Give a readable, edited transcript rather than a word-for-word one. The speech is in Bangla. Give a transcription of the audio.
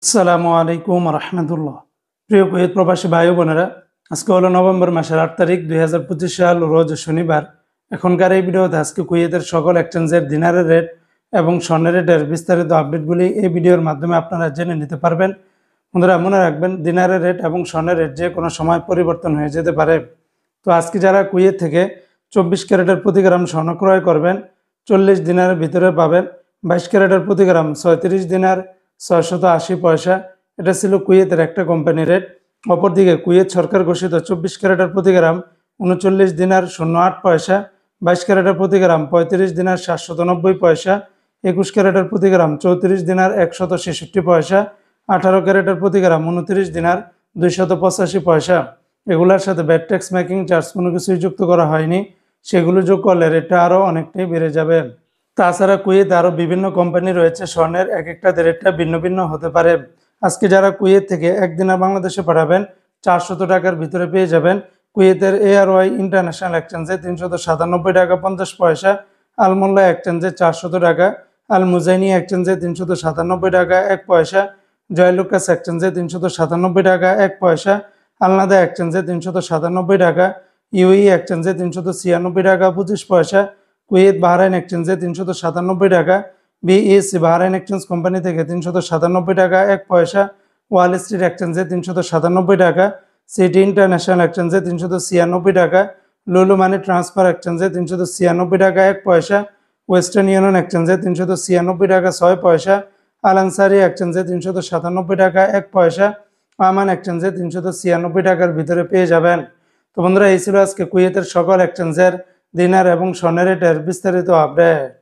আসসালামু আলাইকুম রহমতুল্লাহ। প্রিয় কুয়েত প্রবাসী ভাই বোনেরা, আজকে হলো নভেম্বর মাসের 8 তারিখ 2025 সাল, রোজ শনিবার। এখনকার এই ভিডিওতে আজকে কুয়েতের সকল এক্সচেঞ্জের দিনারের রেট এবং স্বর্ণের রেটের বিস্তারিত আপডেটগুলি এই ভিডিওর মাধ্যমে আপনারা জেনে নিতে পারবেন। বন্ধুরা, মনে রাখবেন, দিনারের রেট এবং স্বর্ণের রেট যে কোনো সময় পরিবর্তন হয়ে যেতে পারে। তো আজকে যারা কুয়েত থেকে 24 ক্যারেটের প্রতি গ্রাম স্বর্ণ ক্রয় করবেন, 40 দিনারের ভিতরে পাবেন 22 ক্যারেটের প্রতি গ্রাম 36 দিনার 680 পয়সা। এটা ছিল কুয়েতের একটা কোম্পানি রেট। অপরদিকে কুয়েত সরকার ঘোষিত 24 ক্যারেটের প্রতি গ্রাম 39 দিনার 08 পয়সা, 22 ক্যারেটের প্রতি গ্রাম 35 দিনার 790 পয়সা, 21 ক্যারেটের প্রতি গ্রাম 34 দিনার 166 পয়সা, 18 ক্যারেটের প্রতি গ্রাম 29 দিনার 285 পয়সা। এগুলোর সাথে ব্যাট ট্যাক্স মেকিং চার্জ কোনো কিছুই যুক্ত করা হয়নি। সেগুলো যোগ করলে রেটটা আরও অনেকটাই বেড়ে যাবে। তাছাড়া কুয়েতে আরও বিভিন্ন কোম্পানি রয়েছে, স্বর্ণের এক একটা রেটটা ভিন্ন ভিন্ন হতে পারে। আজকে যারা কুয়েত থেকে একদিনে বাংলাদেশে পাঠাবেন 400 টাকার ভিতরে পেয়ে যাবেন কুয়েতের ARY ইন্টারন্যাশনাল এক্সচেঞ্জে 397 টাকা 50 পয়সা, আলমোল্লা এক্সচেঞ্জে 400 টাকা, আল মুজাইনি এক্সচেঞ্জে 397 টাকা 1 পয়সা, জয়লুকাস এক্সচেঞ্জে 397 টাকা 1 পয়সা, আলনাদা এক্সচেঞ্জে 397 টাকা, ইউই এক্সচেঞ্জে 396 টাকা 25 পয়সা, কুয়েত বাহরাইন এক্সচেঞ্জে 397 টাকা, বিএসসি বাহরাইন এক্সচেঞ্জ কোম্পানি থেকে 397 টাকা 1 পয়সা, ওয়াল স্ট্রিট এক্সচেঞ্জে 397 টাকা, সিটি ইন্টারন্যাশনাল এক্সচেঞ্জে 396 টাকা, লুলু মানি ট্রান্সফার এক্সচেঞ্জে 396 টাকা 1 পয়সা, ওয়েস্টার্ন ইউনিয়ন এক্সচেঞ্জে 396 টাকা 6 পয়সা, আল আনসারি এক্সচেঞ্জে 397 টাকা 1 পয়সা, আমান এক্সচেঞ্জে 396 টাকার ভিতরে পেয়ে যাবেন। তো বন্ধুরা, এই ছিল আজকে কুয়েতের সকল এক্সচেঞ্জের দিনার এবং স্বর্ণের রেটের বিস্তারিত আপডেট।